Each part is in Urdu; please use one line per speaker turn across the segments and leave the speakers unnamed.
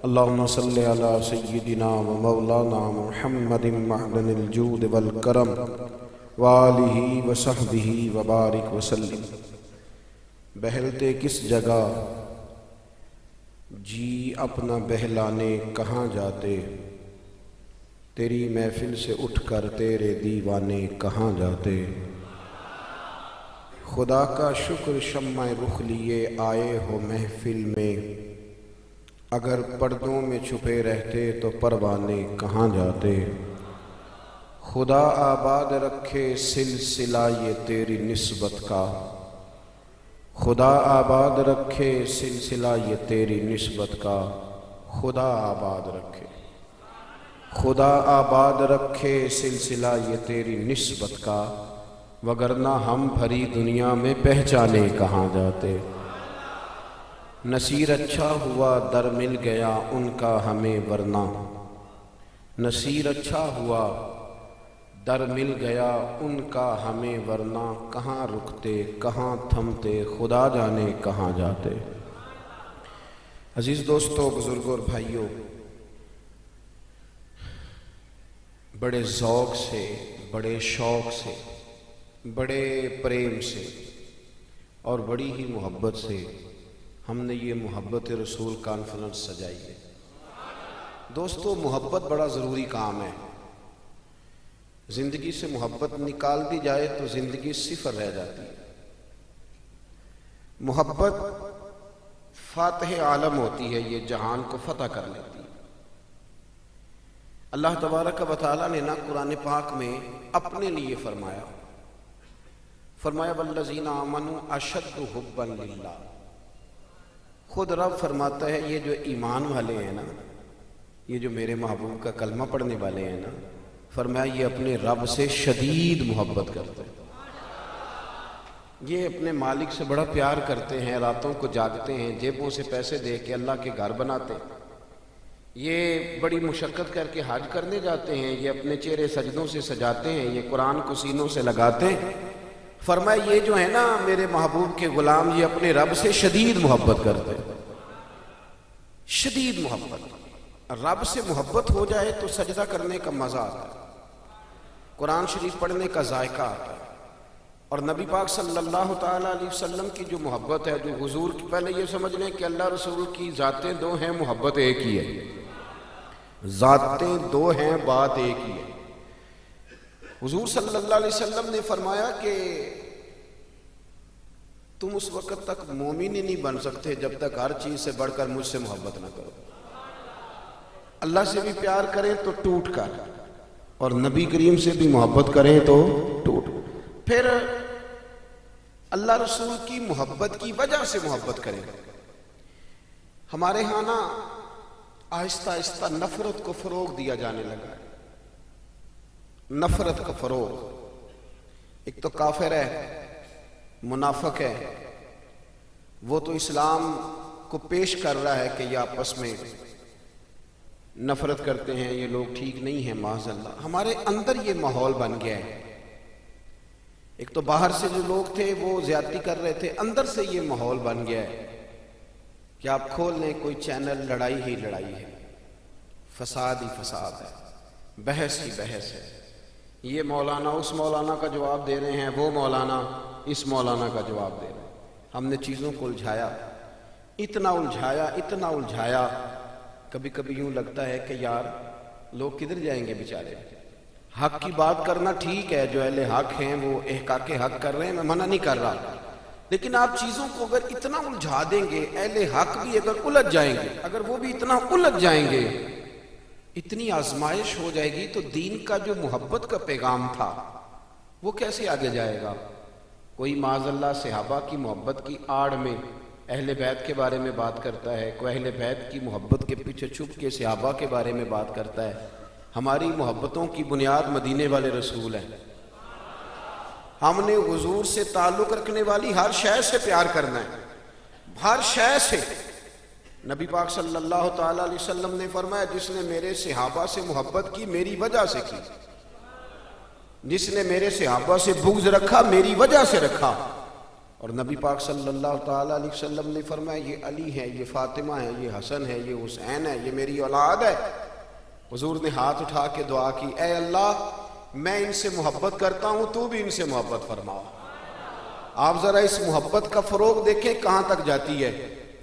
اللهم صل على سيدنا ومولانا محمد معدن الجود والکرم وآلہ وصحبہ وبارک وسلم۔ بہلتے کس جگہ جی اپنا بہلانے کہاں جاتے، تیری محفل سے اٹھ کر تیرے دیوانے کہاں جاتے۔ خدا کا شکر شمع رخ لیے آئے ہو محفل میں، اگر پردوں میں چھپے رہتے تو پروانے کہاں جاتے۔ خدا آباد رکھے سلسلہ یہ تیری نسبت کا، خدا آباد رکھے سلسلہ یہ تیری نسبت کا، خدا آباد رکھے، خدا آباد رکھے سلسلہ یہ تیری نسبت کا، وگرنہ ہم بھری دنیا میں پہچانے کہاں جاتے۔ نصیر اچھا ہوا در مل گیا ان کا ہمیں ورنہ، نصیر اچھا ہوا در مل گیا ان کا ہمیں ورنہ، کہاں رکتے کہاں تھمتے خدا جانے کہاں جاتے۔ عزیز دوستو، بزرگوں اور بھائیوں، بڑے ذوق سے، بڑے شوق سے، بڑے پریم سے اور بڑی ہی محبت سے ہم نے یہ محبت رسول کانفرنس سجائی ہے۔ دوستو، محبت بڑا ضروری کام ہے۔ زندگی سے محبت نکال دی جائے تو زندگی صفر رہ جاتی ہے۔ محبت فاتح عالم ہوتی ہے، یہ جہان کو فتح کر لیتی ہے۔ اللہ تبارک و تعالیٰ نے نا قرآن پاک میں اپنے لیے فرمایا والذین آمنوا اشد حبا للہ۔ خود رب فرماتا ہے یہ جو ایمان والے ہیں نا، یہ جو میرے محبوب کا کلمہ پڑھنے والے ہیں نا، فرمایا یہ اپنے رب سے شدید محبت کرتے ہیں، یہ اپنے مالک سے بڑا پیار کرتے ہیں، راتوں کو جاگتے ہیں، جیبوں سے پیسے دے کے اللہ کے گھر بناتے ہیں، یہ بڑی مشقت کر کے حج کرنے جاتے ہیں، یہ اپنے چہرے سجدوں سے سجاتے ہیں، یہ قرآن کو سینوں سے لگاتے ہیں۔ فرمایا یہ جو ہے نا میرے محبوب کے غلام، یہ اپنے رب سے شدید محبت کرتے ہیں، شدید محبت۔ رب سے محبت ہو جائے تو سجدہ کرنے کا مزہ آتا ہے، قرآن شریف پڑھنے کا ذائقہ آتا ہے۔ اور نبی پاک صلی اللہ تعالیٰ علیہ وسلم کی جو محبت ہے، جو حضور کی، پہلے یہ سمجھ لیں کہ اللہ رسول کی ذاتیں دو ہیں، محبت ایک ہی ہے، ذاتیں دو ہیں، بات ایک ہی ہے۔ حضور صلی اللہ علیہ وسلم نے فرمایا کہ تم اس وقت تک مومن ہی نہیں بن سکتے جب تک ہر چیز سے بڑھ کر مجھ سے محبت نہ کرو۔ اللہ سے بھی پیار کریں تو ٹوٹ کر، اور نبی کریم سے بھی محبت کریں تو ٹوٹ۔ پھر اللہ رسول کی محبت کی وجہ سے محبت کریں۔ ہمارے ہاں نا آہستہ آہستہ نفرت کو فروغ دیا جانے لگا ہے، نفرت کا فروغ۔ ایک تو کافر ہے، منافق ہے، وہ تو اسلام کو پیش کر رہا ہے کہ یہ آپس میں نفرت کرتے ہیں، یہ لوگ ٹھیک نہیں ہیں، معاذ اللہ۔ ہمارے اندر یہ ماحول بن گیا ہے۔ ایک تو باہر سے جو لوگ تھے وہ زیادتی کر رہے تھے، اندر سے یہ ماحول بن گیا ہے کہ آپ کھول لیں کوئی چینل، لڑائی ہی لڑائی ہے، فساد ہی فساد ہے، بحث ہی بحث ہے۔ یہ مولانا اس مولانا کا جواب دے رہے ہیں، وہ مولانا اس مولانا کا جواب دے رہے ہیں۔ ہم نے چیزوں کو الجھایا، اتنا الجھایا، اتنا الجھایا، کبھی کبھی یوں لگتا ہے کہ یار لوگ کدھر جائیں گے بیچارے۔ حق کی بات کرنا ٹھیک ہے، جو اہل حق ہیں وہ احقاق حق کر رہے ہیں، میں منع نہیں کر رہا، لیکن آپ چیزوں کو اگر اتنا الجھا دیں گے، اہل حق بھی اگر الجھ جائیں گے، اگر وہ بھی اتنا الجھ جائیں گے، اتنی آزمائش ہو جائے گی، تو دین کا جو محبت کا پیغام تھا وہ کیسے آگے جائے گا۔ کوئی معاذ اللہ صحابہ کی محبت کی آڑ میں اہل بیت کے بارے میں بات کرتا ہے، کوئی اہل بیت کی محبت کے پیچھے چھپ کے صحابہ کے بارے میں بات کرتا ہے۔ ہماری محبتوں کی بنیاد مدینے والے رسول ہیں۔ ہم نے حضور سے تعلق رکھنے والی ہر شے سے پیار کرنا ہے، ہر شے سے۔ نبی پاک صلی اللہ تعالیٰ علیہ وسلم نے فرمایا جس نے میرے صحابہ سے محبت کی میری وجہ سے کی، جس نے میرے صحابہ سے بغض رکھا میری وجہ سے رکھا، اور نبی پاک صلی اللہ تعالیٰ علیہ وسلم نے فرمایا یہ علی ہے، یہ فاطمہ ہے، یہ حسن ہے، یہ حسین ہے، یہ میری اولاد ہے۔ حضور نے ہاتھ اٹھا کے دعا کی، اے اللہ میں ان سے محبت کرتا ہوں، تو بھی ان سے محبت فرما۔ آپ ذرا اس محبت کا فروغ دیکھیں کہاں تک جاتی ہے۔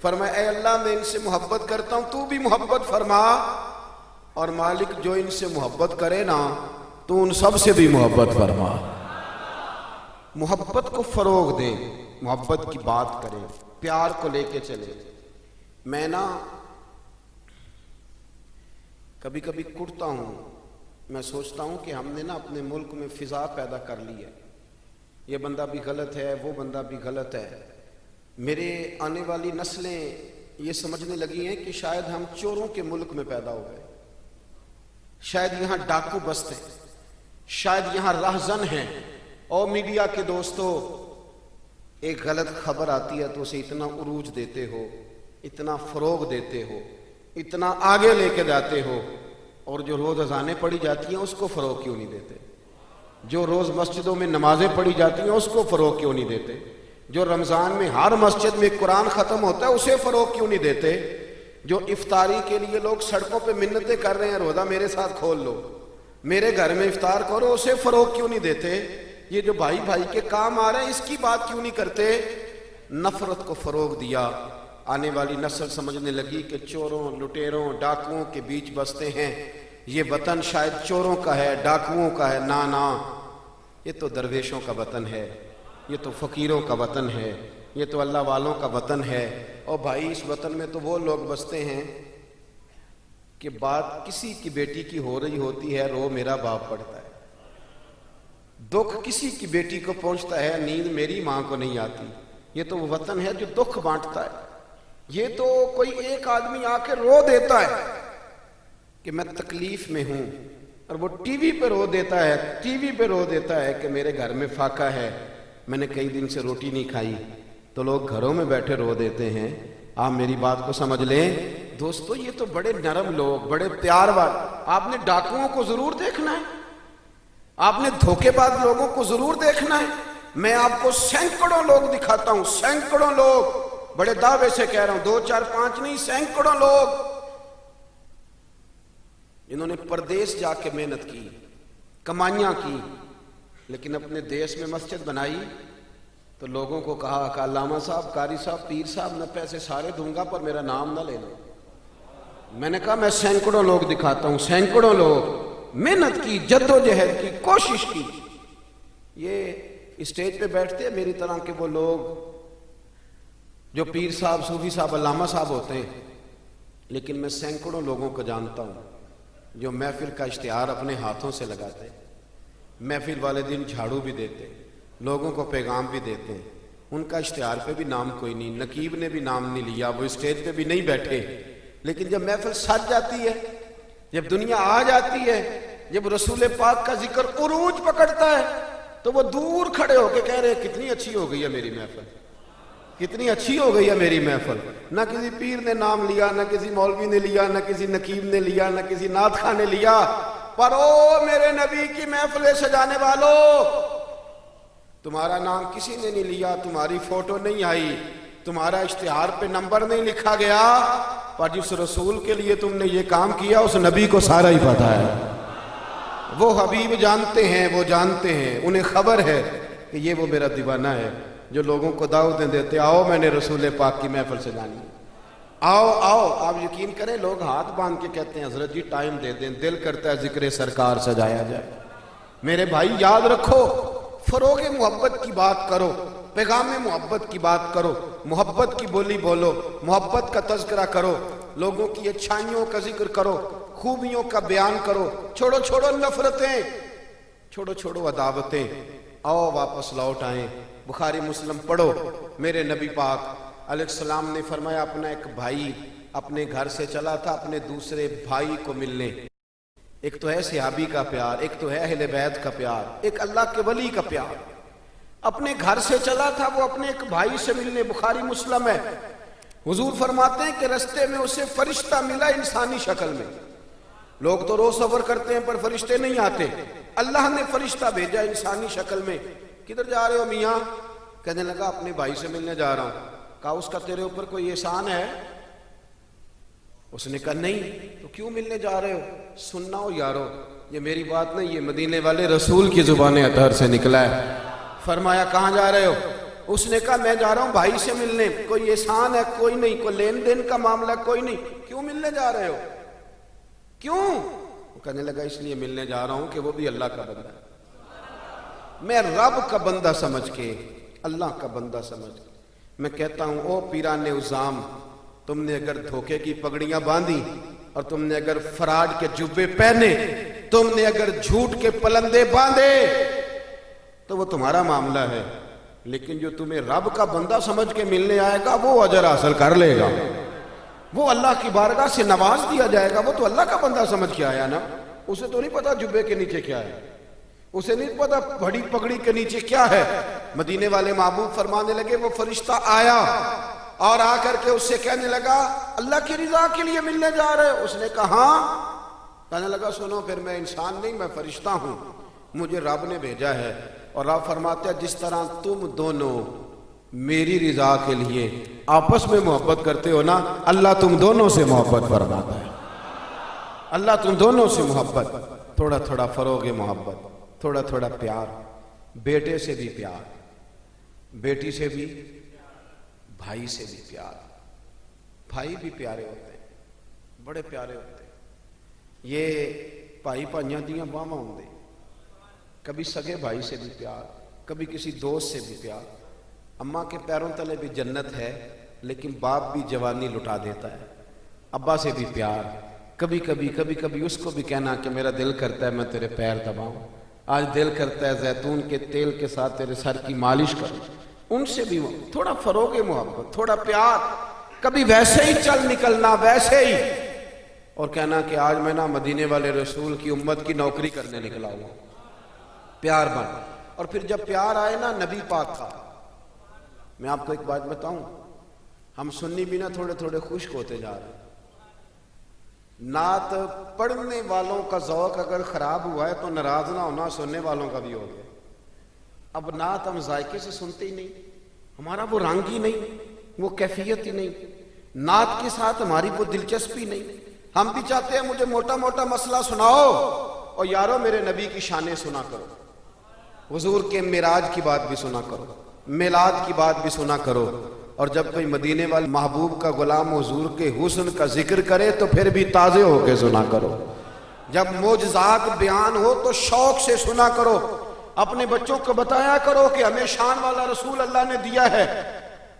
فرمایا اے اللہ میں ان سے محبت کرتا ہوں، تو بھی محبت فرما، اور مالک جو ان سے محبت کرے نا تو ان سب سے بھی محبت فرما۔ محبت کو فروغ دیں، محبت کی بات کریں، پیار کو لے کے چلیں۔ میں نا کبھی کبھی کڑتا ہوں، میں سوچتا ہوں کہ ہم نے نا اپنے ملک میں فضا پیدا کر لی ہے، یہ بندہ بھی غلط ہے، وہ بندہ بھی غلط ہے۔ میرے آنے والی نسلیں یہ سمجھنے لگی ہیں کہ شاید ہم چوروں کے ملک میں پیدا ہو گئے، شاید یہاں ڈاکو بستے ہیں، شاید یہاں راہزن ہیں۔ اور میڈیا کے دوستو، ایک غلط خبر آتی ہے تو اسے اتنا عروج دیتے ہو، اتنا فروغ دیتے ہو، اتنا آگے لے کے جاتے ہو، اور جو روز اذانیں پڑھی جاتی ہیں اس کو فروغ کیوں نہیں دیتے؟ جو روز مسجدوں میں نمازیں پڑھی جاتی ہیں اس کو فروغ کیوں نہیں دیتے؟ جو رمضان میں ہر مسجد میں قرآن ختم ہوتا ہے اسے فروغ کیوں نہیں دیتے؟ جو افطاری کے لیے لوگ سڑکوں پہ منتیں کر رہے ہیں، روزہ میرے ساتھ کھول لو، میرے گھر میں افطار کرو، اسے فروغ کیوں نہیں دیتے؟ یہ جو بھائی بھائی کے کام آ رہے ہیں اس کی بات کیوں نہیں کرتے؟ نفرت کو فروغ دیا۔ آنے والی نسل سمجھنے لگی کہ چوروں، لٹیروں، ڈاکوؤں کے بیچ بستے ہیں، یہ وطن شاید چوروں کا ہے، ڈاکوؤں کا ہے۔ نا، یہ تو درویشوں کا وطن ہے، یہ تو فقیروں کا وطن ہے، یہ تو اللہ والوں کا وطن ہے۔ اور بھائی اس وطن میں تو وہ لوگ بستے ہیں کہ بات کسی کی بیٹی کی ہو رہی ہوتی ہے، رو میرا باپ پڑتا ہے، دکھ کسی کی بیٹی کو پہنچتا ہے، نیند میری ماں کو نہیں آتی۔ یہ تو وہ وطن ہے جو دکھ بانٹتا ہے۔ یہ تو کوئی ایک آدمی آ کے رو دیتا ہے کہ میں تکلیف میں ہوں، اور وہ ٹی وی پہ رو دیتا ہے، ٹی وی پہ رو دیتا ہے کہ میرے گھر میں فاقہ ہے، میں نے کئی دن سے روٹی نہیں کھائی، تو لوگ گھروں میں بیٹھے رو دیتے ہیں۔ آپ میری بات کو سمجھ لیں دوستو، یہ تو بڑے نرم لوگ، بڑے پیار والے۔ آپ نے ڈاکوؤں کو ضرور دیکھنا ہے، آپ نے دھوکے باز لوگوں کو ضرور دیکھنا ہے۔ میں آپ کو سینکڑوں لوگ دکھاتا ہوں، سینکڑوں لوگ، بڑے دعوے سے کہہ رہا ہوں، 2 4 5 نہیں، سینکڑوں لوگ انہوں نے پردیس جا کے محنت کی، کمائیاں کی، لیکن اپنے دیش میں مسجد بنائی تو لوگوں کو کہا کہ علامہ صاحب، قاری صاحب، پیر صاحب، میں پیسے سارے دوں گا پر میرا نام نہ لینا۔ میں نے کہا میں سینکڑوں لوگ دکھاتا ہوں، سینکڑوں لوگ محنت کی، جدوجہد کی، کوشش کی۔ یہ اسٹیج پہ بیٹھتے ہیں میری طرح کے وہ لوگ جو پیر صاحب، صوفی صاحب، علامہ صاحب ہوتے ہیں، لیکن میں سینکڑوں لوگوں کو جانتا ہوں جو محفل کا اشتہار اپنے ہاتھوں سے لگاتے ہیں، محفل والے دن جھاڑو بھی دیتے ہیں، لوگوں کو پیغام بھی دیتے ہیں، ان کا اشتہار پہ بھی نام کوئی نہیں، نقیب نے بھی نام نہیں لیا، وہ اسٹیج پہ بھی نہیں بیٹھے، لیکن جب محفل سج جاتی ہے، جب دنیا آ جاتی ہے، جب رسول پاک کا ذکر عروج پکڑتا ہے تو وہ دور کھڑے ہو کے کہہ رہے ہیں کتنی اچھی ہو گئی ہے میری محفل، کتنی اچھی ہو گئی ہے میری محفل۔ نہ کسی پیر نے نام لیا، نہ کسی مولوی نے لیا، نہ کسی نقیب نے لیا، نہ کسی نعت خواہ نے لیا، پر او میرے نبی کی محفلیں سجانے والوں، تمہارا نام کسی نے نہیں لیا، تمہاری فوٹو نہیں آئی، تمہارا اشتہار پہ نمبر نہیں لکھا گیا، پر جس رسول کے لیے تم نے یہ کام کیا اس نبی کو سارا ہی پتا ہے۔ وہ حبیب جانتے ہیں، وہ جانتے ہیں، انہیں خبر ہے کہ یہ وہ میرا دیوانہ ہے جو لوگوں کو دعوتیں دیتے، آؤ میں نے رسول پاک کی محفل سجانی، آؤ آؤ۔ آپ یقین کریں لوگ ہاتھ باندھ کے کہتے ہیں حضرت جی ٹائم دے دیں، دل کرتا ہے ذکر سرکار سجایا جائے۔ میرے بھائی یاد رکھو، فروغ محبت کی بات کرو، پیغام محبت کی بات کرو، محبت کی بولی بولو، محبت کا تذکرہ کرو، لوگوں کی اچھائیوں کا ذکر کرو، خوبیوں کا بیان کرو، چھوڑو نفرتیں، چھوڑو عداوتیں، آؤ واپس لوٹ آئیں۔ بخاری مسلم پڑھو، میرے نبی پاک علیہ السلام نے فرمایا اپنا ایک بھائی اپنے گھر سے چلا تھا اپنے دوسرے بھائی کو ملنے۔ ایک تو ہے صحابی کا پیار، ایک تو ہے اہل بیت کا پیار، ایک اللہ کے ولی کا پیار۔ اپنے گھر سے چلا تھا وہ اپنے ایک بھائی سے ملنے، بخاری مسلم ہے۔ حضور فرماتے ہیں کہ رستے میں اسے فرشتہ ملا انسانی شکل میں۔ لوگ تو روز سفر کرتے ہیں پر فرشتے نہیں آتے، اللہ نے فرشتہ بھیجا انسانی شکل میں۔ کدھر جا رہے ہو میاں؟ کہنے لگا اپنے بھائی سے ملنے جا رہا ہوں. کہا اس کا تیرے اوپر کوئی احسان ہے؟ اس نے کہا نہیں. تو کیوں ملنے جا رہے ہو؟ سننا ہو یارو، یہ میری بات نہیں، یہ مدینے والے رسول کی زبان اطہر سے نکلا ہے. فرمایا کہاں جا رہے ہو؟ اس نے کہا میں جا رہا ہوں بھائی سے ملنے. کوئی احسان ہے؟ کوئی نہیں. کوئی لین دین کا معاملہ؟ کوئی نہیں. کیوں ملنے جا رہے ہو؟ کیوں؟ وہ کہنے لگا اس لیے ملنے جا رہا ہوں کہ وہ بھی اللہ کا بندہ ہے. میں رب کا بندہ سمجھ کے، اللہ کا بندہ سمجھ کے میں کہتا ہوں او پیران عظام، تم نے اگر دھوکے کی پگڑیاں باندھی اور تم نے اگر فراڈ کے جبے پہنے، تم نے اگر جھوٹ کے پلندے باندھے تو وہ تمہارا معاملہ ہے، لیکن جو تمہیں رب کا بندہ سمجھ کے ملنے آئے گا وہ اجر حاصل کر لے گا، وہ اللہ کی بارگاہ سے نواز دیا جائے گا. وہ تو اللہ کا بندہ سمجھ کے آیا نا، اسے تو نہیں پتا جبے کے نیچے کیا ہے، اسے نہیں پتا بڑی پگڑی کے نیچے کیا ہے. مدینے والے محبوب فرمانے لگے وہ فرشتہ آیا اور آ کر کے اس سے کہنے لگا اللہ کی رضا کے لیے ملنے جا رہے ہو؟ اس نے کہا ہاں. کہنے لگا سنو پھر میں انسان نہیں، میں فرشتہ ہوں، مجھے رب نے بھیجا ہے. اور رب فرماتے ہیں جس طرح تم دونوں میری رضا کے لیے آپس میں محبت کرتے ہو نا، اللہ تم دونوں سے محبت فرماتا ہے. اللہ تم دونوں سے محبت، تھوڑا تھوڑا فروغ محبت، تھوڑا تھوڑا پیار. بیٹے سے بھی پیار، بیٹی سے بھی، بھائی سے بھی پیار. بھائی بھی پیارے ہوتے ہیں، بڑے پیارے ہوتے ہیں. یہ بھائی بھائیاں دیاں باواں ہوندے، کبھی سگے بھائی سے بھی پیار، کبھی کسی دوست سے بھی پیار. اماں کے پیروں تلے بھی جنت ہے، لیکن باپ بھی جوانی لٹا دیتا ہے. ابا سے بھی پیار، کبھی کبھی اس کو بھی کہنا کہ میرا دل کرتا ہے میں تیرے پیر دباؤں، آج دل کرتا ہے زیتون کے تیل کے ساتھ تیرے سر کی مالش کروں. ان سے بھی تھوڑا فروغ محبت، تھوڑا پیار. کبھی ویسے ہی چل نکلنا، ویسے ہی، اور کہنا کہ آج میں نا مدینے والے رسول کی امت کی نوکری کرنے نکلا ہوں. پیار بن. اور پھر جب پیار آئے نا نبی پاک کا، میں آپ کو ایک بات بتاؤں، ہم سنی بھی نا تھوڑے تھوڑے خشک ہوتے جا رہے ہیں. نعت پڑھنے والوں کا ذوق اگر خراب ہوا ہے تو ناراض نہ ہونا سننے والوں کا بھی ہو گیا. اب نعت ہم ذائقے سے سنتے ہی نہیں، ہمارا وہ رنگ ہی نہیں، وہ کیفیت ہی نہیں، نعت کے ساتھ ہماری وہ دلچسپی نہیں. ہم بھی چاہتے ہیں مجھے موٹا موٹا مسئلہ سناؤ، اور یارو میرے نبی کی شانیں سنا کرو، حضور کے معراج کی بات بھی سنا کرو، میلاد کی بات بھی سنا کرو. اور جب کوئی مدینے والے محبوب کا غلام حضور کے حسن کا ذکر کرے تو پھر بھی تازے ہو کے سنا کرو. جب معجزات بیان ہو تو شوق سے سنا کرو. اپنے بچوں کو بتایا کرو کہ ہمیں شان والا رسول اللہ نے دیا ہے.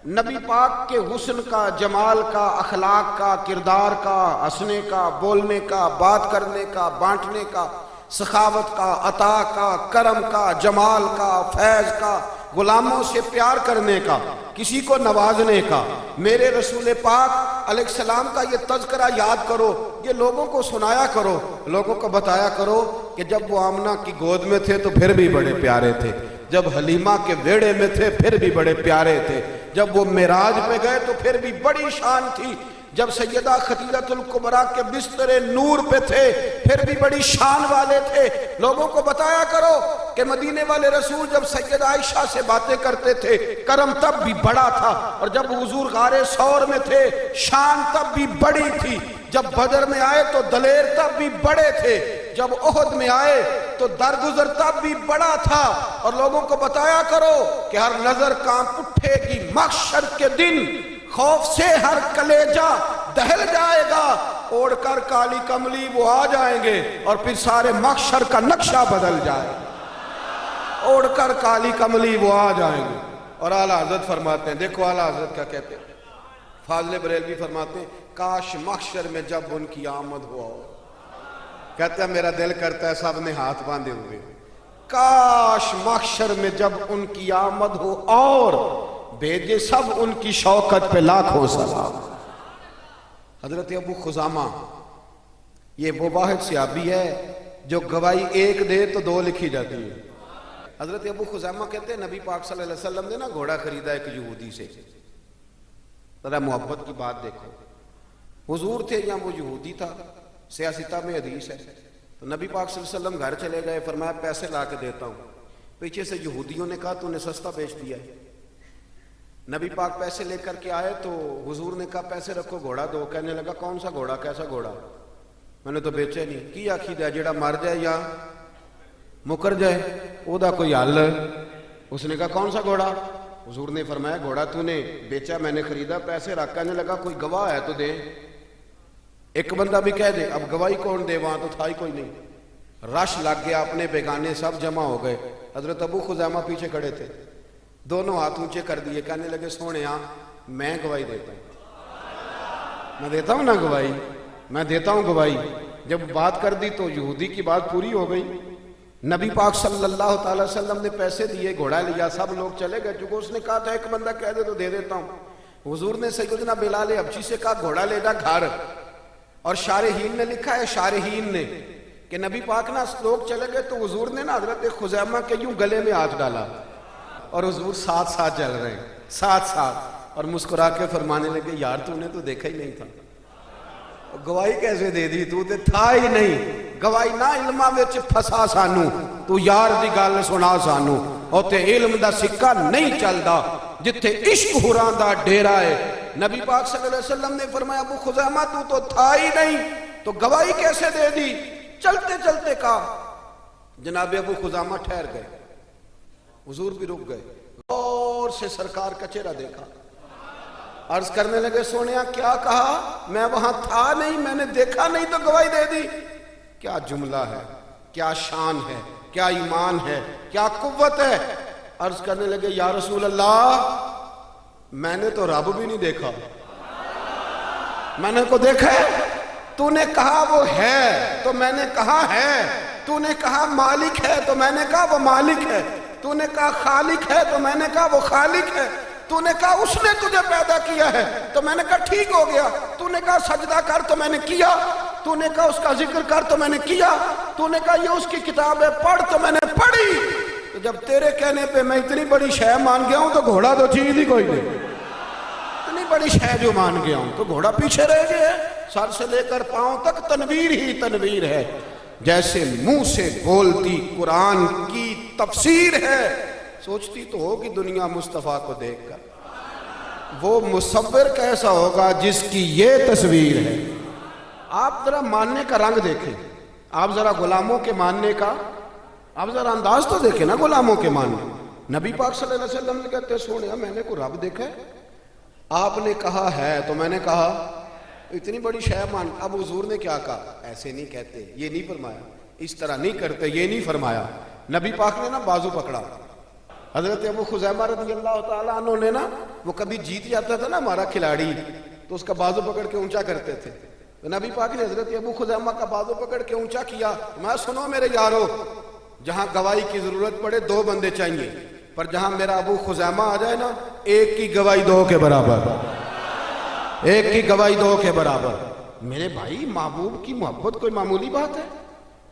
نبی پاک کے حسن کا، جمال کا، اخلاق کا، کردار کا، ہنسنے کا، بولنے کا، بات کرنے کا، بانٹنے کا، سخاوت کا، عطا کا، کرم کا، جمال کا، فیض کا، غلاموں سے پیار کرنے کا، کسی کو نوازنے کا. میرے رسول پاک علیہ السلام کا یہ تذکرہ یاد کرو، یہ لوگوں کو سنایا کرو، لوگوں کو بتایا کرو کہ جب وہ آمنہ کی گود میں تھے تو پھر بھی بڑے پیارے تھے، جب حلیمہ کے ویڑے میں تھے پھر بھی بڑے پیارے تھے، جب وہ معراج پہ گئے تو پھر بھی بڑی شان تھی، جب سیدہ خدیجہ الکبریٰ کے بستر نور پہ تھے پھر بھی بڑی شان والے تھے. لوگوں کو بتایا کرو کہ مدینے والے رسول جب سیدہ عائشہ سے باتیں کرتے تھے کرم تب بھی بڑا تھا، اور جب حضور غار ثور میں تھے شان تب بھی بڑی تھی، جب بدر میں آئے تو دلیر تب بھی بڑے تھے، جب احد میں آئے تو درگزر تب بھی بڑا تھا. اور لوگوں کو بتایا کرو کہ ہر نظر کانپ اٹھے گی محشر کے دن، خوف سے ہر کلیجہ دہل جائے گا، اوڑھ کر کالی کملی وہ آ جائیں گے اور پھر سارے محشر کا نقشہ بدل جائے گا. اوڑھ کر کالی کملی وہ آ جائیں گے. اور اعلیٰ حضرت فرماتے ہیں، دیکھو اعلیٰ حضرت کیا کہتے ہیں، فاضل بریلوی فرماتے ہیں کاش محشر میں جب ان کی آمد ہوا ہو. کہتے ہیں میرا دل کرتا ہے سب نے ہاتھ باندھے ہوئے، کاش محشر میں جب ان کی آمد ہو اور بھیجے سب ان کی شوکت پہ لاکھوں سلام. حضرت ابو خزامہ یہ وہ واحد صحابی ہے جو گواہی ایک دے تو دو لکھی جاتی ہے. حضرت ابو خزامہ کہتے ہیں نبی پاک صلی اللہ علیہ وسلم نے نا گھوڑا خریدا ایک یہودی سے. ذرا محبت کی بات دیکھو، حضور تھے یا وہ یہودی تھا، سیاستہ میں حدیث ہے. تو نبی پاک صلی اللہ علیہ وسلم گھر چلے گئے، فرمایا پیسے لا کے دیتا ہوں. پیچھے سے یہودیوں نے کہا تو نے سستا بیچ دیا ہے. نبی پاک پیسے لے کر کے آئے تو حضور نے کہا پیسے رکھو گھوڑا دو. کہنے لگا کون سا گھوڑا, کیسا گھوڑا؟ میں نے تو بیچے نہیں. کی آخید ہے جیڑا مر جائے یا مکر جائے او دا کوئی حل؟ اس نے کہا کون سا گھوڑا؟ حضور نے فرمایا گھوڑا تو نے بیچا, میں نے خریدا, پیسے رکھ. کہنے لگا کوئی گواہ ہے تو دے. ایک بندہ بھی کہہ دے. اب گواہی کون دے, وہاں تو تھا ہی کوئی نہیں. رش لگ گیا, اپنے بیگانے سب جمع ہو گئے. حضرت ابو خزیمہ پیچھے کھڑے تھے, دونوں ہاتھ اونچے کر دیے. کہنے لگے سونے میں گواہی دیتا ہوں, میں دیتا ہوں نا گواہی, میں دیتا ہوں گواہی. جب بات کر دی تو یہودی کی بات پوری ہو گئی. نبی پاک صلی اللہ تعالی وسلم نے پیسے دیے, گھوڑا لیا, سب لوگ چلے گئے. چونکہ اس نے کہا تھا ایک بندہ کہہ دے تو دے دیتا ہوں. حضور نے سیدنا بلال حبشی سے کہا گھوڑا لے جا گھر. اور شارحین نے لکھا ہے, شارحین نے, کہ نبی پاک نا لوگ چلے گئے تو حضور نے نا حضرت خزیمہ کے یوں گلے میں ہاتھ ڈالا اور حضور ساتھ ساتھ چل رہے ہیں, ساتھ ساتھ, اور مسکرا کے فرمانے لگے یار تو نے تو دیکھا ہی نہیں تھا, گواہی کیسے دے دی, تو تے تھا ہی نہیں. گواہی نہ علمہ وچ پھسا سانو, تو یار دی گل سنا سانو. او تے علم دا سکہ نہیں چلدا جتھے عشق حراں دا ڈیرا ہے. نبی پاک صلی اللہ علیہ وسلم نے فرمایا ابو خزیمہ تو تھا ہی نہیں, تو گواہی کیسے دے دی؟ چلتے چلتے کہا. جناب ابو خزیمہ ٹھہر گئے, حضور بھی رک گئے, اور سے سرکار کا چہرہ دیکھا. عرض کرنے لگے سونیا کیا کہا؟ میں وہاں تھا نہیں, میں نے دیکھا نہیں تو گواہی دے دی. کیا جملہ ہے, کیا شان ہے, کیا ایمان ہے, کیا قوت ہے. عرض کرنے لگے یا رسول اللہ میں نے تو رب بھی نہیں دیکھا, میں نے کو دیکھا ہے, تو نے کہا وہ ہے تو میں نے کہا ہے, تو نے کہا مالک ہے تو میں نے کہا وہ مالک ہے, تو نے کہا خالق ہے تو میں نے کہا وہ خالق ہے, تو نے کہا اس نے تجھے پیدا کیا ہے تو میں نے کہا ٹھیک ہو گیا, تو نے کہا سجدہ کر تو میں نے کیا, تو نے کہا اس کا ذکر کر تو میں نے کیا, تو نے کہا یہ اس کی کتاب ہے پڑھ تو میں نے پڑھی. تو جب تیرے کہنے پہ میں اتنی بڑی شے مان گیا ہوں تو گھوڑا تو چیز ہی کوئی نہیں, اتنی بڑی شے جو مان گیا ہوں تو گھوڑا پیچھے رہ گیا. سر سے لے کر پاؤں تک تنویر ہی تنویر ہے, جیسے منہ سے بولتی قرآن کی تفسیر ہے. سوچتی تو ہوگی دنیا مصطفیٰ کو دیکھ کر وہ مصور کیسا ہوگا جس کی یہ تصویر ہے. آپ ذرا ماننے کا رنگ دیکھیں, آپ ذرا غلاموں کے ماننے کا, آپ ذرا انداز تو دیکھیں نا غلاموں کے ماننے. نبی پاک صلی اللہ علیہ وسلم نے کہتے سونے میں نے کوئی رب دیکھا ہے؟ آپ نے کہا ہے تو میں نے کہا اتنی بڑی شے مان. اب حضور نے کیا کہا؟ ایسے نہیں کہتے, یہ نہیں فرمایا, اس طرح نہیں کرتے, یہ نہیں فرمایا. نبی پاک نے نا بازو پکڑا. حضرت ابو خزیمہ رضی اللہ تعالیٰ عنہ نے نا, وہ کبھی جیت جاتا تھا نا ہمارا کھلاڑی, تو اس کا بازو پکڑ کے اونچا کرتے تھے. تو نبی پاک نے حضرت ابو خزیمہ کا بازو پکڑ کے اونچا کیا. میں سنو میرے یارو, جہاں گواہی کی ضرورت پڑے 2 بندے چاہیے, پر جہاں میرا ابو خزیمہ آ جائے نا, ایک کی گواہی 2 کے برابر, ایک کی گواہی 2 کے برابر. میرے بھائی محبوب کی محبت کوئی معمولی بات ہے؟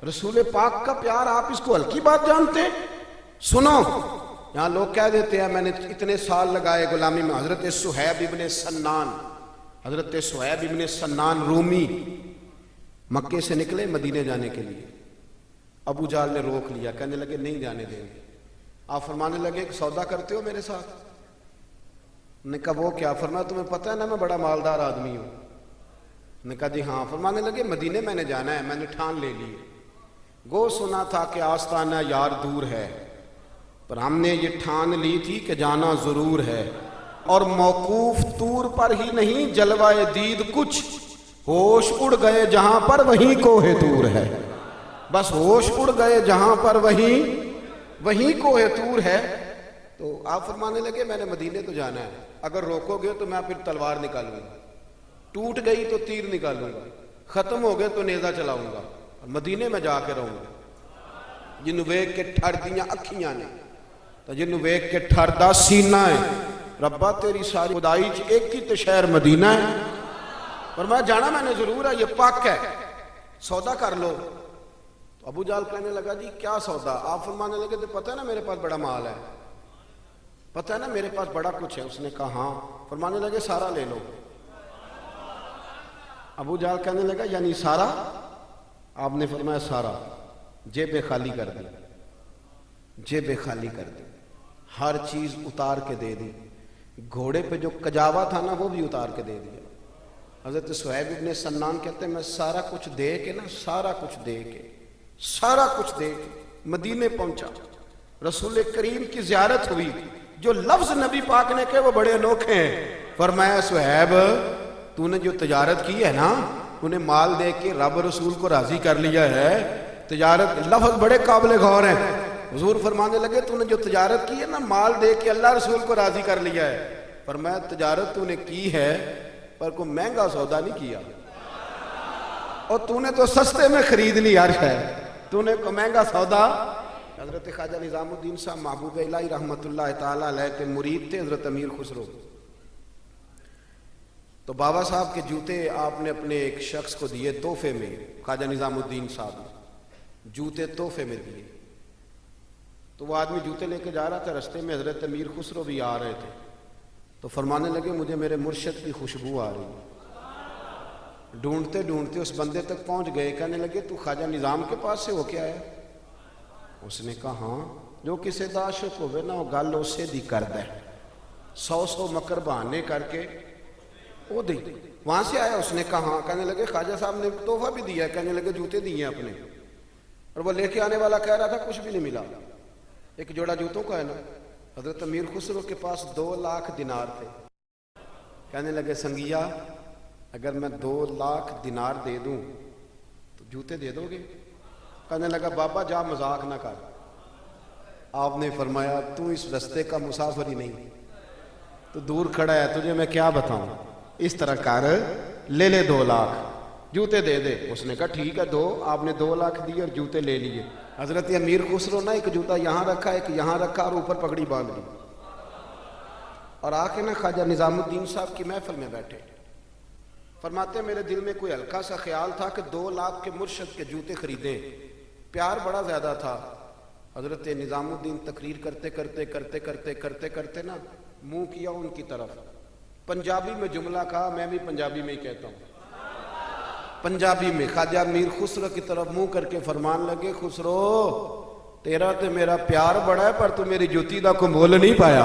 رسول پاک کا پیار آپ اس کو ہلکی بات جانتے ہیں؟ سنو, یہاں لوگ کہہ دیتے ہیں میں نے اتنے سال لگائے غلامی میں. حضرت صہیب ابن سنان, حضرت صہیب ابن سنان رومی مکے سے نکلے مدینے جانے کے لیے. ابو جہل نے روک لیا, کہنے لگے نہیں جانے دیں گے. آپ فرمانے لگے کہ سودا کرتے ہو میرے ساتھ؟ نے کہا وہ کیا؟ فرمایا تمہیں پتہ ہے نا میں بڑا مالدار آدمی ہوں. نے کہا جی ہاں. فرمانے لگے مدینے میں نے جانا ہے, میں نے ٹھان لے لی. گو سنا تھا کہ آستانہ یار دور ہے, پر ہم نے یہ ٹھان لی تھی کہ جانا ضرور ہے. اور موقوف طور پر ہی نہیں جلوہ دید کچھ, ہوش اڑ گئے جہاں پر وہیں کوہ طور ہے. بس ہوش اڑ گئے جہاں پر وہیں کوہ طور ہے. تو آپ فرمانے لگے میں نے مدینے تو جانا ہے, اگر روکو گے تو میں پھر تلوار نکالوں گا, ٹوٹ گئی تو تیر نکالوں گا, ختم ہو گئے تو نیزہ چلاؤں گا, مدینے میں جا کے رہوں گا. جنہوں ویک کے ٹھر دیاں اکھیاں نے, تو جنہوں ویک کے ٹھر دا سینہ ہے. ربا تیری ساری خدائی ایک ہی تو شہر مدینہ ہے. فرمایا جانا میں نے ضرور ہے, یہ پاک ہے, سودا کر لو. تو ابو جہل کہنے لگا جی کیا سودا؟ آپ فرمانے لگے تو پتہ ہے نا میرے پاس بڑا مال ہے, پتہ ہے نا میرے پاس بڑا کچھ ہے. اس نے کہا ہاں. فرمانے لگے سارا لے لو. ابو جہل کہنے لگا یعنی سارا؟ آپ نے فرمایا سارا. جیبیں خالی کر دی, جیبیں خالی کر دی, ہر چیز اتار کے دے دی. گھوڑے پہ جو کجاوا تھا نا وہ بھی اتار کے دے دیا۔ حضرت صہیب ابن سنان کہتے ہیں میں سارا کچھ دے کے نا، سارا کچھ دے کے مدینے پہنچا، رسول کریم کی زیارت ہوئی، جو لفظ نبی پاک نے کہے وہ بڑے انوکھے ہیں۔ فرمایا صہیب تو نے جو تجارت کی ہے نا، انہیں مال دے کے رب رسول کو راضی کر لیا ہے، تجارت لفظ بڑے قابل غور ہیں۔ حضور فرمانے لگے تو نے جو تجارت کی ہے نا، مال دے کے اللہ رسول کو راضی کر لیا ہے۔ فرمایا تجارت تو نے کی ہے پر کوئی مہنگا سودا نہیں کیا، اور تو نے تو سستے میں خرید لی ہر شے، تو نے کوئی مہنگا سودا۔ حضرت خواجہ نظام الدین صاحب محبوب الہی رحمت اللہ تعالی علیہ کے مرید تھے، حضرت امیر خسرو۔ تو بابا صاحب کے جوتے آپ نے اپنے ایک شخص کو دیے تحفے میں، خواجہ نظام الدین صاحب نے جوتے تحفے میں دیے۔ تو وہ آدمی جوتے لے کے جا رہا تھا، رستے میں حضرت امیر خسرو بھی آ رہے تھے، تو فرمانے لگے مجھے میرے مرشد کی خوشبو آ رہی ہے۔ ڈھونڈتے ڈھونڈتے اس بندے تک پہنچ گئے، کہنے لگے تو خواجہ نظام کے پاس سے ہو کے آیا؟ اس نے کہا ہاں، جو کسی دا عاشق ہوئے نا وہ گل اسے دی کرد ہے، 100 مکر بہانے کر کے وہ دی وہاں سے آیا۔ اس نے کہا ہاں۔ کہنے لگے خواجہ صاحب نے تحفہ بھی دیا ہے، کہنے لگے جوتے دیے اپنے، اور وہ لے کے آنے والا کہہ رہا تھا کچھ بھی نہیں ملا، ایک جوڑا جوتوں کا ہے نا۔ حضرت امیر خسرو کے پاس 2 لاکھ دینار تھے۔ کہنے لگے سنگیا اگر میں 2 لاکھ دینار دے دوں تو جوتے دے دو گے؟ کہنے لگا بابا جا مذاق نہ کر۔ آپ نے فرمایا تو اس رستے کا مسافر ہی نہیں، تو دور کھڑا ہے، تجھے میں کیا بتاؤں، اس طرح کر لے 2 لاکھ جوتے دے دے۔ اس نے کہا ٹھیک ہے دو۔ آپ نے 2 لاکھ دیے اور جوتے لے لیے۔ حضرت امیر خسرو نے ایک جوتا یہاں رکھا، ایک یہاں رکھا، اور اوپر پگڑی باندھ لی، اور آ کے نا خواجہ نظام الدین صاحب کی محفل میں بیٹھے۔ فرماتے میرے دل میں کوئی ہلکا سا خیال تھا کہ 2 لاکھ کے مرشد کے جوتے خریدیں، پیار بڑا زیادہ تھا۔ حضرت نظام الدین تقریر کرتے نا منہ کیا ان کی طرف، پنجابی میں جملہ کہا، میں بھی پنجابی میں ہی کہتا ہوں، پنجابی میں خواجہ امیر خسرو کی طرف منہ کر کے فرمان لگے خسرو تیرا تے میرا پیار بڑا ہے پر تو میری جوتی دا کو مول نہیں پایا،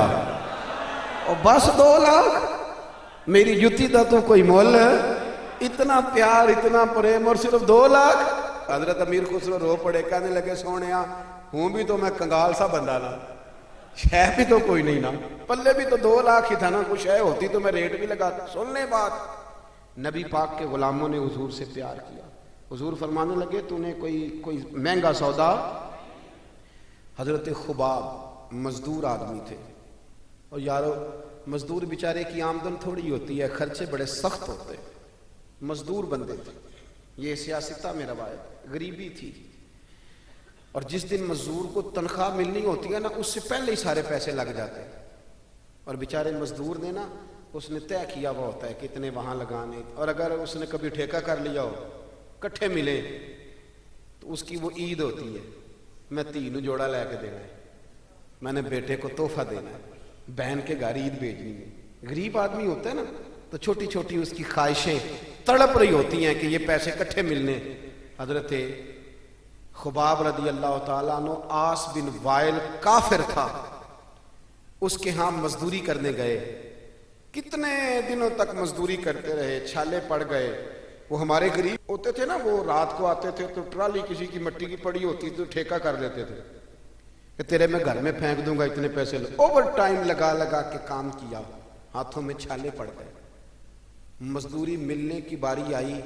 اور بس 2 لاکھ میری جوتی دا تو کوئی مول ہے، اتنا پیار اتنا پریم اور صرف 2 لاکھ۔ حضرت امیر خسرو رو پڑے، کہنے لگے سونیا ہوں بھی تو میں کنگال سا بندہ نا، شے بھی تو کوئی نہیں نا، پلے بھی تو 2 لاکھ ہی تھا نا، کچھ شے ہوتی تو میں ریٹ بھی لگاتا۔ سن لے بات، نبی پاک کے غلاموں نے حضور سے پیار کیا۔ حضور فرمانے لگے تو نے کوئی مہنگا سودا۔ حضرت خباب مزدور آدمی تھے، اور یارو مزدور بیچارے کی آمدن تھوڑی ہوتی ہے، خرچے بڑے سخت ہوتے، مزدور بندے تھے، یہ سیاستہ میں روایت، غریبی تھی، اور جس دن مزدور کو تنخواہ ملنی ہوتی ہے نا اس سے پہلے ہی سارے پیسے لگ جاتے ہیں، اور بیچارے مزدور نے نا اس نے طے کیا ہوا ہوتا ہے کہ اتنے وہاں لگانے، اور اگر اس نے کبھی ٹھیکہ کر لیا ہو کٹھے ملے تو اس کی وہ عید ہوتی ہے، میں 3 جوڑا لے کے دینا ہے، میں نے بیٹے کو تحفہ دینا ہے، بہن کے گھر عید بھیجنی ہے۔ غریب آدمی ہوتا ہے نا تو چھوٹی چھوٹی اس کی خواہشیں تڑپ رہی ہوتی ہیں کہ یہ پیسے کٹھے ملنے۔ حضرت خباب رضی اللہ تعالیٰ عنہ آس بن وائل کافر تھا، اس کے ہاں مزدوری کرنے گئے، کتنے دنوں تک مزدوری کرتے رہے، چھالے پڑ گئے۔ وہ ہمارے غریب ہوتے تھے نا، وہ رات کو آتے تھے تو ٹرالی کسی کی مٹی کی پڑی ہوتی تو ٹھیکہ کر لیتے تھے کہ تیرے میں گھر میں پھینک دوں گا اتنے پیسے، اوور ٹائم لگا کے کام کیا، ہاتھوں میں چھالے پڑ گئے۔ مزدوری ملنے کی باری آئی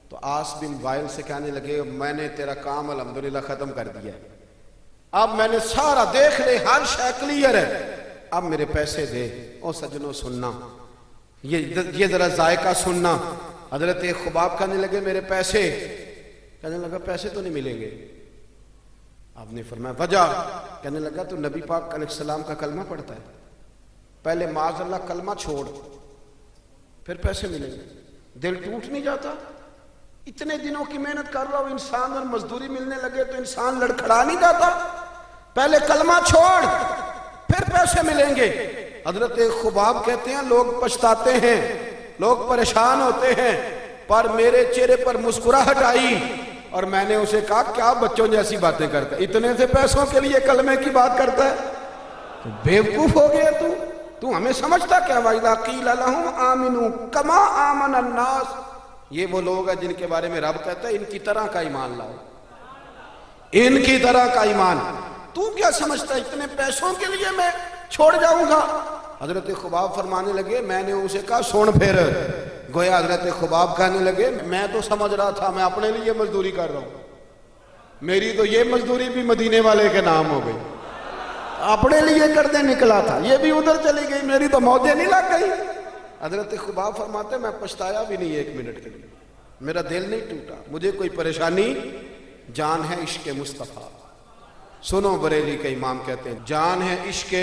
تو آس بن وائل سے کہنے لگے میں نے تیرا کام الحمدللہ ختم کر دیا، اب میں نے سارا دیکھ لے، ہر شے کلیئر ہے، اب میرے پیسے دے۔ او سجنوں سننا، یہ ذرا ذائقہ سننا۔ حضرت خباب کہنے لگے میرے پیسے، کہنے لگا پیسے تو نہیں ملیں گے۔ آپ نے فرمایا وجہ، کہنے لگا تو نبی پاک علیہ السلام کا کلمہ پڑھتا ہے، پہلے معاذ اللہ کلمہ چھوڑ پھر پیسے ملیں گے۔ دل ٹوٹ نہیں جاتا؟ اتنے دنوں کی محنت کر رہا ہوں انسان اور مزدوری ملنے لگے تو انسان لڑکھڑا نہیں جاتا؟ پہلے کلمہ چھوڑ پھر پیسے ملیں گے۔ حضرت خباب کہتے ہیں لوگ پچھتاتے ہیں، لوگ پریشان ہوتے ہیں، پر میرے چہرے پر مسکراہٹ آئی اور میں نے اسے کہا کیا بچوں جیسی باتیں کرتا ہے، اتنے سے پیسوں کے لیے کلمے کی بات کرتا ہے، تو بیوقوف ہو گیا تو۔ تو ہمیں سمجھتا کیا؟ وَإِذَا قِيلَ لَهُمْ آمِنُوا كَمَا آمَنَ النَّاسِ، یہ وہ لوگ ہیں جن کے بارے میں رب کہتا ہے ان کی طرح کا ایمان لاؤ، ان کی طرح کا ایمان۔ تو کیا سمجھتا ہے اتنے پیسوں کے لیے میں چھوڑ جاؤں گا؟ حضرت خباب فرمانے لگے، میں نے اسے کہا سن پھر، گویا حضرت خباب کہنے لگے میں تو سمجھ رہا تھا میں اپنے لیے مزدوری کر رہا ہوں، میری تو یہ مزدوری بھی مدینے والے کے نام ہو گئی، اپنے لیے کرنے نکلا تھا، یہ بھی ادھر چلی گئی، میری تو موجیں نہیں لگ گئی۔ حضرت خباب فرماتے میں پچھتایا بھی نہیں ایک منٹ کے لیے، میرا دل نہیں ٹوٹا، مجھے کوئی پریشانی، جان ہے عشق مصطفیٰ۔ سنو بریلی کے امام کہتے ہیں جان ہے عشق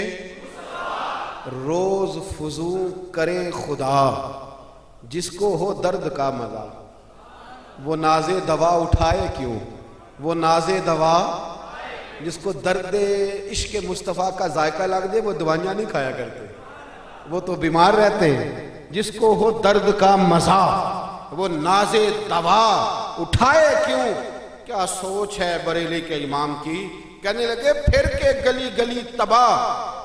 روز فزوں کرے خدا، جس کو ہو درد کا مزہ وہ ناز دوا اٹھائے کیوں، وہ ناز دوا، جس کو درد عشق مصطفیٰ کا ذائقہ لگ جائے وہ دوائیاں نہیں کھایا کرتے، وہ تو بیمار رہتے ہیں۔ جس کو ہو درد کا مزہ وہ ناز دوا اٹھائے کیوں۔ کیا سوچ ہے بریلی کے امام کی، کہنے لگے پھر کے گلی گلی تباہ،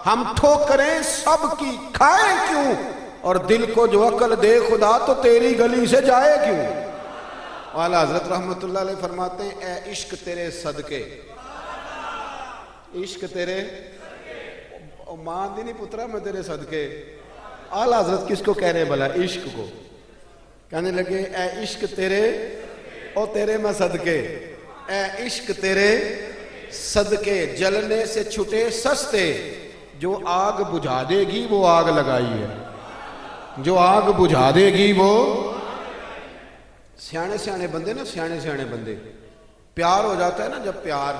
ہم ٹھوکریں سب کی کھائیں کیوں، اور دل کو جو عقل دے خدا تو تیری گلی سے جائے کیوں۔ اعلیٰ حضرت رحمت اللہ علیہ فرماتے ہیں اے عشق تیرے صدقے، عشق تیرے ماں دی نہیں پترا میں تیرے صدقے۔ اعلیٰ حضرت کس کو کہہ رہے بھلا؟ عشق کو۔ کہنے لگے اے عشق تیرے او تیرے میں صدقے، اے عشق تیرے صدقے، جلنے سے چھٹے سستے، جو آگ بجھا دے گی وہ آگ لگائی ہے، جو آگ بجھا دے گی وہ۔ سیانے سیانے بندے نا، سیانے سیانے بندے، پیار ہو جاتا ہے نا، جب پیار،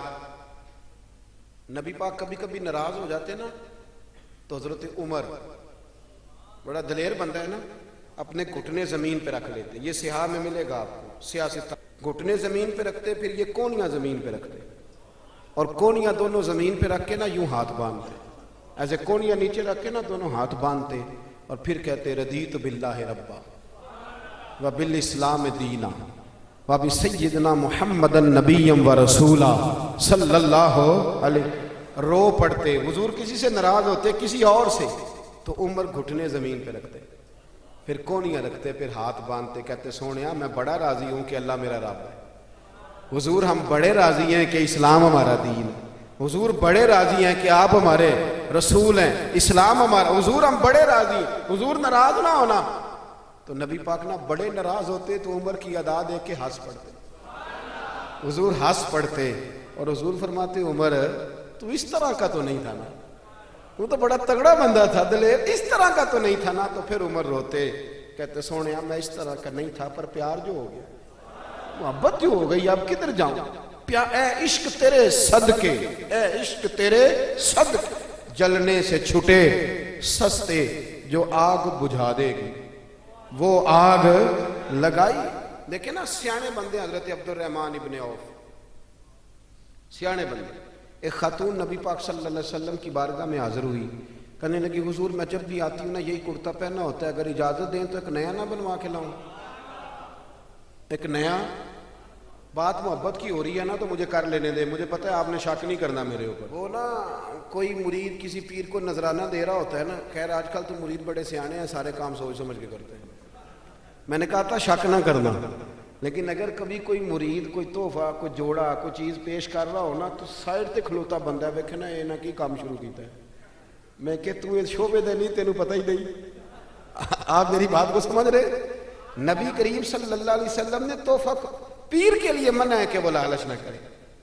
نبی پاک کبھی کبھی ناراض ہو جاتے نا تو حضرت عمر بڑا دلیر بندہ ہے نا، اپنے گھٹنے زمین پہ رکھ لیتے، یہ سیاہ میں ملے گا آپ کو، سیاہ ستہ، گھٹنے زمین پہ رکھتے، پھر یہ کونیاں زمین پہ رکھتے، اور کونیاں دونوں زمین پہ رکھ کے نا یوں ہاتھ باندھتے، ایسے کونیاں نیچے رکھ کے نا دونوں ہاتھ باندھتے، اور پھر کہتے رضیت باللہ ربا وبالاسلام دینا وبسیدنا محمد النبی و رسولہ صلی اللہ علیہ، رو پڑتے۔ حضور کسی سے ناراض ہوتے، کسی اور سے، تو عمر گھٹنے زمین پہ رکھتے، پھر کونیاں رکھتے، پھر ہاتھ باندھتے، کہتے سونیا میں بڑا راضی ہوں کہ اللہ میرا رب ہے، حضور ہم بڑے راضی ہیں کہ اسلام ہمارا دین ہے، حضور بڑے راضی ہیں کہ آپ ہمارے رسول ہیں، اسلام ہمارا، حضور ہم بڑے راضی ہیں، حضور ناراض نہ ہونا۔ تو نبی پاک نہ بڑے ناراض ہوتے تو عمر کی ادا دیکھ کے ہنس پڑتے، حضور ہنس پڑتے، اور حضور فرماتے عمر تو اس طرح کا تو نہیں تھا نا، وہ تو بڑا تگڑا بندہ تھا دلیر، اس طرح کا تو نہیں تھا نا۔ تو پھر عمر روتے، کہتے سونیا میں اس طرح کا نہیں تھا، پر پیار جو ہو گیا، محبت جو ہو گئی، اب کدھر جاؤں، اے عشق تیرے صدقے، اے عشق تیرے صدقے، جلنے سے چھٹے سستے، جو آگ بجھا دے گی وہ آگ لگائی۔ دیکھیں نا سیانے بندے، حضرت عبد الرحمن ابن عوف سیانے بندے، ایک خاتون نبی پاک صلی اللہ علیہ وسلم کی بارگاہ میں حاضر ہوئی، کہنے لگی حضور میں جب بھی آتی ہوں نا یہی کرتا پہننا ہوتا ہے، اگر اجازت دیں تو ایک نیا نہ بنوا کے لاؤں، ایک نیا، بات محبت کی ہو رہی ہے نا تو مجھے کر لینے دے، مجھے پتہ ہے آپ نے شک نہیں کرنا میرے اوپر۔ وہ نا کوئی مرید کسی پیر کو نذرانہ دے رہا ہوتا ہے نا، خیر آج کل تو مرید بڑے سیانے ہیں، سارے کام سوچ سمجھ کے کرتے ہیں، میں نے کہا تھا شک نہ کرنا، لیکن اگر کبھی کوئی مرید کوئی تحفہ کوئی جوڑا کوئی چیز پیش کر رہا ہو نا تو سائڈ تے کھلوتا بندہ ہے، ویکھنا یہ نہ کی کام شروع کیتا ہے، میں کہ تو اس شعبے دے نہیں تینوں پتہ ہی نہیں۔ آپ میری بات کو سمجھ رہے؟ نبی کریم صلی اللہ علیہ وسلم نے تحفہ پیر کے لیے منع ہے کہ وہ لالچ نہ کرے،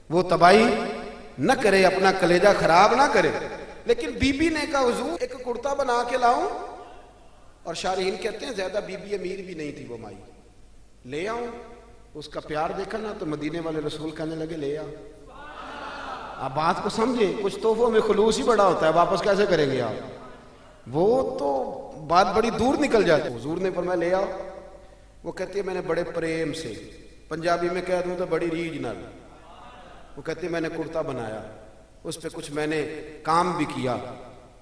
وہ تباہی نہ کرے، اپنا کلیجہ خراب نہ کرے، لیکن بی بی نے کہا حضور ایک کرتا بنا کے لاؤں، اور شارحین کہتے ہیں زیادہ بی بی امیر بھی نہیں تھی وہ مائی، لے آؤں، اس کا پیار دیکھا نا تو مدینے والے رسول کہنے لگے لے آؤ۔ آپ بات کو سمجھیں، کچھ تحفوں میں خلوص ہی بڑا ہوتا ہے، واپس کیسے کریں گے آپ، وہ تو بات بڑی دور نکل جاتی۔ حضور نے فرمایا لے آؤ، وہ کہتے ہیں میں نے بڑے پریم سے، پنجابی میں کہہ دوں تو بڑی ریج نال، وہ کہتے ہیں میں نے کرتا بنایا، اس پہ کچھ میں نے کام بھی کیا،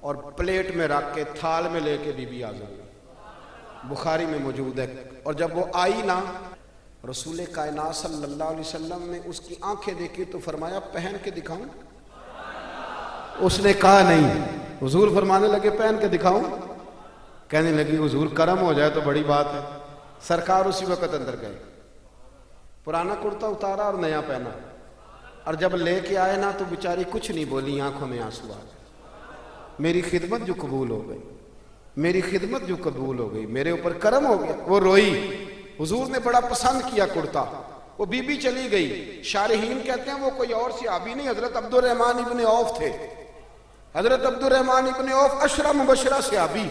اور پلیٹ میں رکھ کے تھال میں لے کے بی بی آزاد، بخاری میں موجود ہے، اور جب وہ آئی نا رسول کائنات صلی اللہ علیہ وسلم نے اس کی آنکھیں دیکھی تو فرمایا پہن کے دکھاؤں، اس نے کہا نہیں. حضور فرمانے لگے پہن کے دکھاؤں؟ کہنے لگی حضور کرم ہو جائے تو بڑی بات ہے. سرکار اسی وقت اندر گئے, پرانا کرتا اتارا اور نیا پہنا, اور جب لے کے آئے نا تو بیچاری کچھ نہیں بولی, آنکھوں میں آنسو آ گئے. میری خدمت جو قبول ہو گئی, میری خدمت جو قبول ہو گئی, میرے اوپر کرم ہو گیا. وہ روئی. حضور نے بڑا پسند کیا کرتا. وہ بی بی چلی گئی. شارحین کہتے ہیں وہ کوئی اور صحابی نہیں, حضرت عبد الرحمن ابن عوف تھے. حضرت عبد الرحمن ابن عوف عشرہ مبشرہ صحابی,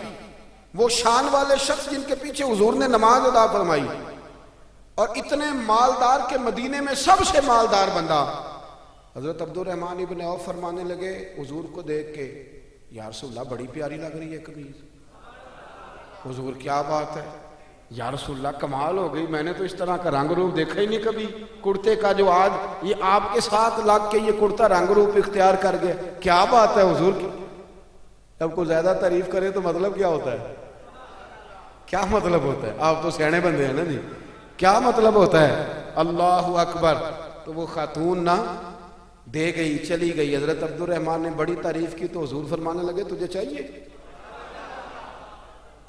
وہ شان والے شخص جن کے پیچھے حضور نے نماز ادا فرمائی, اور اتنے مالدار کے مدینے میں سب سے مالدار بندہ. حضرت عبد الرحمن ابن عوف فرمانے لگے حضور کو دیکھ کے, یا رسول اللہ بڑی پیاری لگ رہی ہے قمیض. حضور کیا بات ہے یا رسول اللہ, کمال ہو گئی, میں نے تو اس طرح کا رنگ روپ دیکھا ہی نہیں کبھی. کرتے کا جو آج یہ آپ کے ساتھ لگ کے یہ کرتا رنگ روپ اختیار کر گیا, کیا بات ہے حضور کی. جب کوئی زیادہ تعریف کرے تو مطلب کیا ہوتا ہے؟ کیا مطلب ہوتا ہے؟ آپ تو سیانے بندے ہیں نا جی. کیا مطلب ہوتا ہے؟ اللہ اکبر. تو وہ خاتون نہ دے گئی, چلی گئی. حضرت عبد الرحمن نے بڑی تعریف کی تو حضور فرمانے لگے تجھے چاہیے؟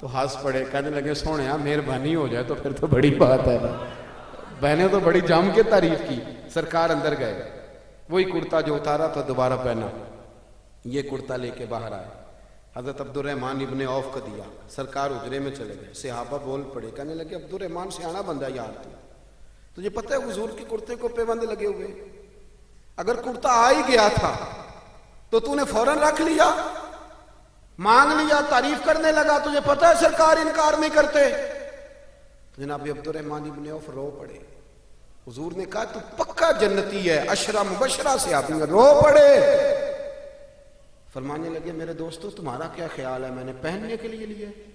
تو ہنس پڑے, کہنے لگے سونے مہربانی ہو جائے تو پھر تو بڑی بات ہے. بہنیں تو بڑی جم کے تعریف کی. سرکار اندر گئے, وہی کرتا جو اتارا تھا دوبارہ پہنا, یہ کرتا لے کے باہر آئے. حضرت عبد الرحمن ابن عوف کو دیا. سرکار حجرے میں چلے گئے. صحابہ بول پڑے, کہنے لگے عبد الرحمن سیانا بندہ یار تجھے پتہ ہے حضور کے کرتے کو پیبند لگے ہوئے, اگر کرتا آ ہی گیا تھا تو تو نے فوراً رکھ لیا, مانگ لیا, تعریف کرنے لگا. تجھے پتہ ہے سرکار انکار نہیں کرتے. جناب عبد الرحمن ابن عوف رو پڑے. حضور نے کہا تو پکا جنتی ہے, عشرہ مبشرہ سے آپ نے رو پڑے. فرمانے لگے میرے دوستو تمہارا کیا خیال ہے, میں نے پہننے کے لیے لیا ہے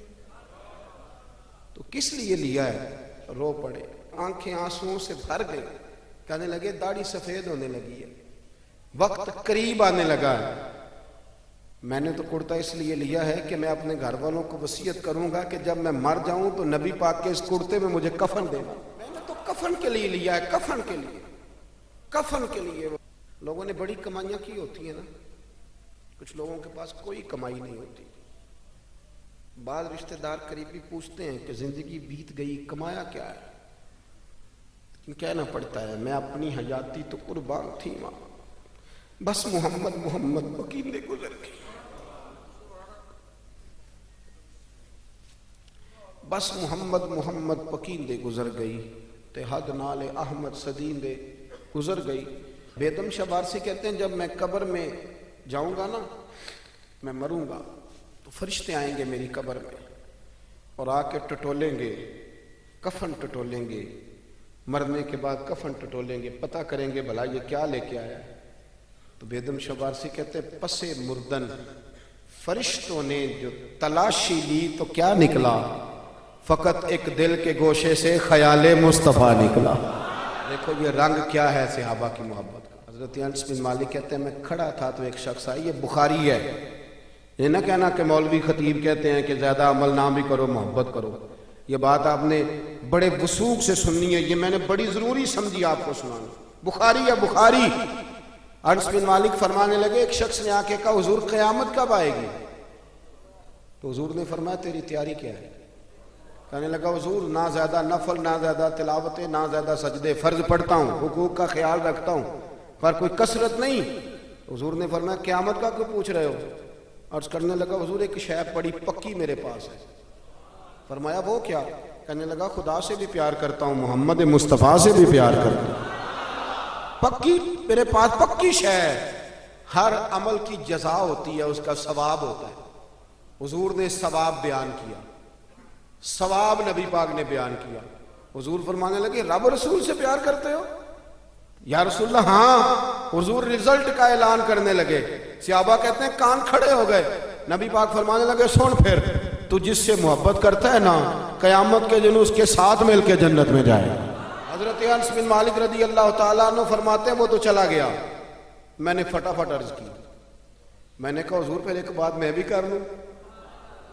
تو کس لیے لیا ہے؟ رو پڑے, آنکھیں آنسوؤں سے بھر گئی. کہنے لگے داڑھی سفید ہونے لگی ہے, وقت قریب آنے لگا ہے. میں نے تو کرتا اس لیے لیا ہے کہ میں اپنے گھر والوں کو وصیت کروں گا کہ جب میں مر جاؤں تو نبی پاک کے اس کرتے میں مجھے کفن دینا. میں نے تو کفن کے لیے لیا ہے, کفن کے لیے, کفن کے لیے. لوگوں نے بڑی کمائیاں کی ہوتی ہیں نا, کچھ لوگوں کے پاس کوئی کمائی نہیں ہوتی. بعض رشتہ دار قریبی پوچھتے ہیں کہ زندگی بیت گئی, کمایا کیا ہے؟ کہنا پڑتا ہے میں اپنی حیاتی تو قربان تھی ماں, بس محمد محمد بکیندے گزر گئی, بس محمد محمد پکیندے گزر گئی, تے حد نال احمد سدیندے گزر گئی. بیدم شاہ بارسی کہتے ہیں جب میں قبر میں جاؤں گا نا, میں مروں گا تو فرشتے آئیں گے میری قبر میں اور آ کے ٹٹولیں گے, کفن ٹٹولیں گے. مرنے کے بعد کفن ٹٹولیں گے, پتہ کریں گے بھلا یہ کیا لے کے آیا ہے. تو بیدم شاہ بارسی کہتے ہیں پسے مردن فرشتوں نے جو تلاشی لی تو کیا نکلا, فقط ایک دل کے گوشے سے خیال مصطفیٰ نکلا. دیکھو یہ رنگ کیا ہے صحابہ کی محبت کا. حضرت انس بن مالک کہتے ہیں میں کھڑا تھا تو ایک شخص آئی, یہ بخاری ہے, یہ نہ کہنا کہ مولوی خطیب کہتے ہیں کہ زیادہ عمل نہ بھی کرو محبت کرو. یہ بات آپ نے بڑے وثوق سے سننی ہے, یہ میں نے بڑی ضروری سمجھی آپ کو سنانا. بخاری ہے, بخاری. انس بن مالک فرمانے لگے ایک شخص نے آ کے کہا حضور قیامت کب آئے گی؟ تو حضور نے فرمایا تیری تیاری کیا ہے؟ کہنے لگا حضور نہ زیادہ نفل, نہ زیادہ تلاوتیں, نہ زیادہ سجدے, فرض پڑھتا ہوں, حقوق کا خیال رکھتا ہوں, پر کوئی کثرت نہیں. حضور نے فرمایا قیامت کا کیوں پوچھ رہے ہو؟ عرض کرنے لگا حضور ایک شے بڑی پکی میرے پاس ہے. فرمایا وہ کیا؟ کہنے لگا خدا سے بھی پیار کرتا ہوں, محمد مصطفیٰ سے بھی پیار کرتا ہوں, پکی میرے پاس پکی شے ہے. ہر عمل کی جزا ہوتی ہے, اس کا ثواب ہوتا ہے. حضور نے ثواب بیان کیا, ثواب نبی پاک نے بیان کیا. حضور فرمانے لگے رب رسول سے پیار کرتے ہو؟ یا رسول اللہ ہاں. حضور رزلٹ کا اعلان کرنے لگے. صحابہ کہتے ہیں کان کھڑے ہو گئے. نبی پاک فرمانے لگے سن پھر, تو جس سے محبت کرتا ہے نا قیامت کے دن اس کے ساتھ مل کے جنت میں جائے. حضرت انس بن مالک رضی اللہ تعالیٰ عنہ فرماتے ہیں وہ تو چلا گیا, میں نے فٹافٹ عرض کی. میں نے کہا حضور پھر ایک بات میں بھی کر لوں.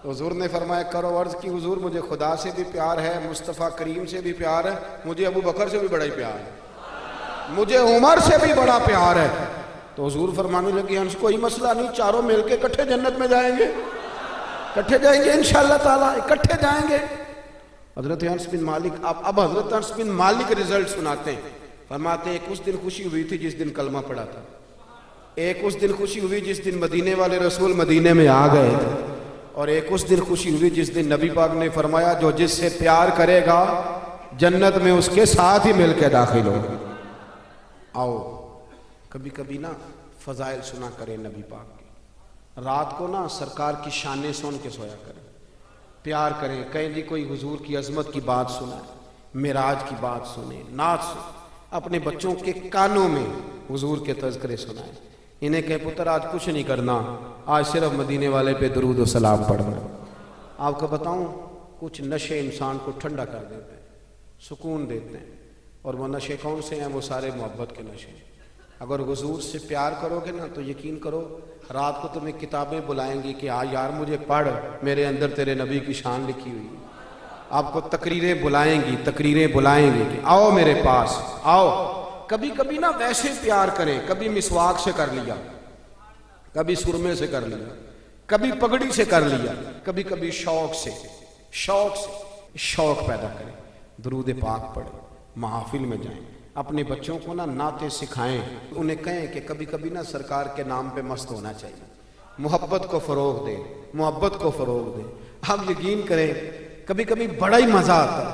حضور نے فرمایا کرو. عرض کی حضور مجھے خدا سے بھی پیار ہے, مصطفیٰ کریم سے بھی پیار ہے, مجھے ابو بکر سے بھی بڑا ہی پیار ہے, مجھے عمر سے بھی بڑا پیار ہے. تو تو حضور فرمانے لگے ہنس کوئی مسئلہ نہیں، چاروں مل کے اکٹھے جنت میں جائیں گے، اکٹھے جائیں گے انشاءاللہ تعالیٰ، اکٹھے جائیں گے۔ حضرت انس بن مالک اب حضرت انس بن مالک رزلٹ سناتے ہیں، فرماتے ہیں ایک اس دن خوشی ہوئی تھی جس دن کلمہ پڑھا تھا، ایک اس دن خوشی ہوئی جس دن مدینے والے رسول مدینے میں آ گئے تھے، اور ایک اس دن خوشی ہوئی جس دن نبی پاک نے فرمایا جو جس سے پیار کرے گا جنت میں اس کے ساتھ ہی مل کے داخل ہو۔ آؤ کبھی کبھی نا فضائل سنا کریں نبی پاک کی، رات کو نا سرکار کی شانیں سن کے سویا کریں، پیار کریں، کہیں جی کوئی حضور کی عظمت کی بات سنائیں، معراج کی بات سنیں، نعت سنیں، اپنے بچوں کے کانوں میں حضور کے تذکرے سنائیں، انہیں کہے پتر آج کچھ نہیں کرنا، آج صرف مدینے والے پہ درود و سلام پڑھنا۔ آپ کو بتاؤں کچھ نشے انسان کو ٹھنڈا کر دیتے ہیں، سکون دیتے ہیں، اور وہ نشے کون سے ہیں؟ وہ سارے محبت کے نشے ہیں۔ اگر حضور سے پیار کرو گے نا تو یقین کرو رات کو تمہیں کتابیں بلائیں گی کہ یار مجھے پڑھ، میرے اندر تیرے نبی کی شان لکھی ہوئی۔ آپ کو تقریریں بلائیں گی کہ آؤ میرے پاس آؤ۔ کبھی کبھی نا ویسے پیار کریں، کبھی مسواک سے کر لیا، کبھی سرمے سے کر لیا، کبھی پگڑی سے کر لیا، کبھی کبھی شوق پیدا کریں، درود پاک پڑھیں، محافل میں جائیں، اپنے بچوں کو نا نعتیں سکھائیں، انہیں کہیں کہ کبھی کبھی نا سرکار کے نام پہ مست ہونا چاہیے، محبت کو فروغ دیں۔ آپ یقین کریں کبھی کبھی بڑا ہی مزہ آتا ہے،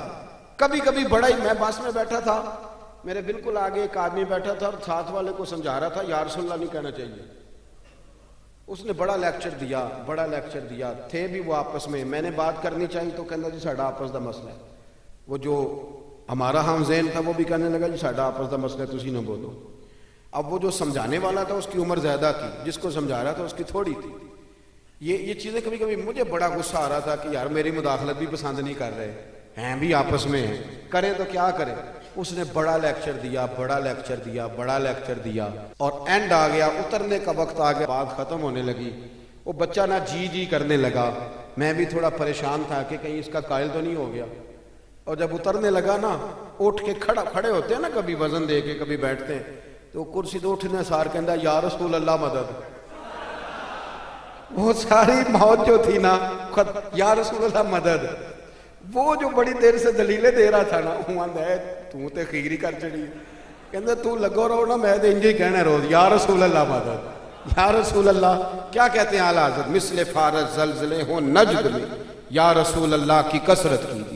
کبھی کبھی بڑا ہی، میں بس میں بیٹھا تھا، میرے بالکل آگے ایک آدمی بیٹھا تھا اور ساتھ والے کو سمجھا رہا تھا یا رسول اللہ نہیں کہنا چاہیے۔ اس نے بڑا لیکچر دیا، تھے بھی وہ آپس میں نے بات کرنی چاہیے تو کہنا جی ساڈا آپس دا مسئلہ ہے، وہ جو ہمارا ہم ذہن تھا وہ بھی کہنے لگا جی ساڈا آپس دا مسئلہ ہے تسی نہ بولو۔ اب وہ جو سمجھانے والا تھا اس کی عمر زیادہ تھی، جس کو سمجھا رہا تھا اس کی تھوڑی تھی۔ یہ چیزیں کبھی کبھی مجھے بڑا غصہ آ رہا تھا کہ یار میری مداخلت بھی پسند نہیں کر رہے ہیں بھی آپس میں ہیں، کریں تو کیا کریں۔ اس نے بڑا لیکچر دیا اور اینڈ آ گیا، اترنے کا وقت آ گیا، بات ختم ہونے لگی، وہ بچہ نا جی کرنے لگا، میں بھی تھوڑا پریشان تھا کہ کہیں اس کا قائل تو نہیں ہو گیا، اور جب اترنے لگا نا اٹھ کے کھڑے ہوتے ہیں نا، کبھی وزن دے کے کبھی بیٹھتے ہیں، تو کرسی تو اٹھنے سار کہندا یا رسول اللہ مدد۔ وہ ساری موت جو تھی نا یا رسول اللہ مدد، وہ جو بڑی دیر سے دلیلیں دے رہا تھا نا وہ تو تے خیری کر چڑی، کہندا تو لگو رہو نا میں تے انج ہی کہنا روز یا رسول اللہ مدد، یا رسول اللہ۔ کیا کہتے ہیں اعلیٰ حضرت؟ مثل فارس زلزلے ہوں نجد میں، یا رسول اللہ کی کثرت کیجیے۔